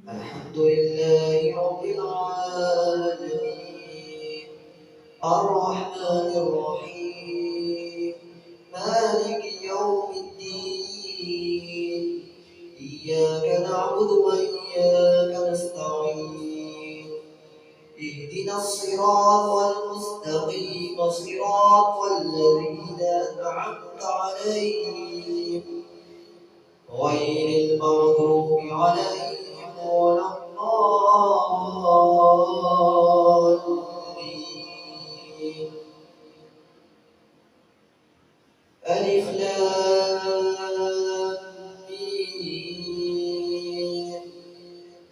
الحمد لله رب العالمين الرحمن الرحيم مالك يوم الدين إياك نعبد وإياك نستعين اهدنا الصراط المستقيم صراط الذين أنعمت عليهم غير المغضوب عليهم ولا الضالين. ألف لام ميم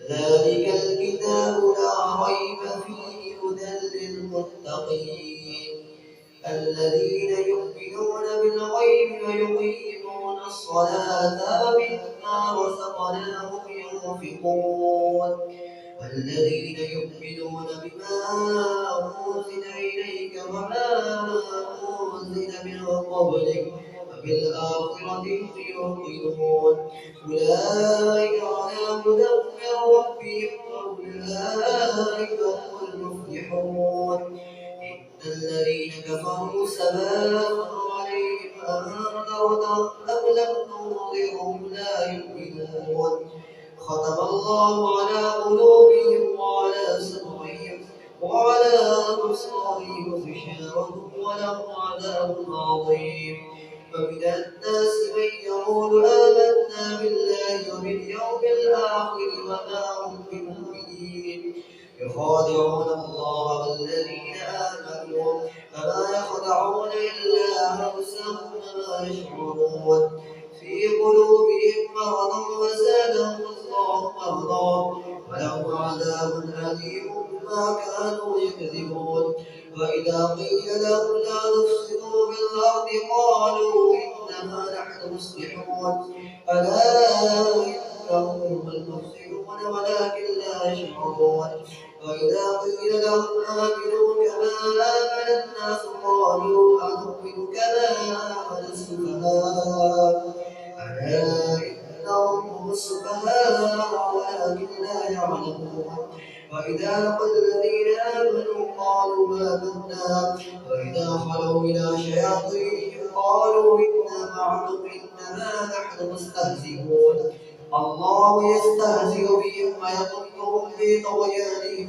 ذلك الكتاب لا ريب فيه هدى للمتقين الذين يؤمنون بالغيب ويقيمون الصلاة ومما رزقناهم ينفقون والذين يؤمنون بما أنزل إليك وما أنزل من قبلك وبالآخرة هم يوقنون أولئك على هدى من ربهم وأولئك هم المفلحون. الذين كفروا سواء عليهم أنذرتهم أم لم تنذرهم لا يؤمنون ختم الله على قلوبهم وعلى سمعهم وعلى أبصارهم غشاوة ولهم عذاب عظيم. ومن الناس من يقول آمنا بالله وباليوم الآخر وما هم بمؤمنين يخادعون الله والذين آمنوا فما يخدعون إلا أنفسهم وما يشعرون في قلوبهم مرض فزادهم الله مرضا ولهم عذاب أليم بما كانوا يكذبون. وإذا قيل لهم لا تفسدوا في الأرض قالوا إنما نحن مصلحون ألا إنهم هم المفسدون ولكن لا يشعرون. وإذا قيل لهم آمنوا كما آمن الناس قالوا أنؤمن كما آمن السفهاء ألا إنهم هم السفهاء ولكن لا يعلمون. وإذا لقوا الذين آمنوا قالوا آمنا وإذا خلوا إلى شياطينهم قالوا إنا معكم إنما نحن مستهزئون الله يستهزئ بهم ويمدهم في طغيانهم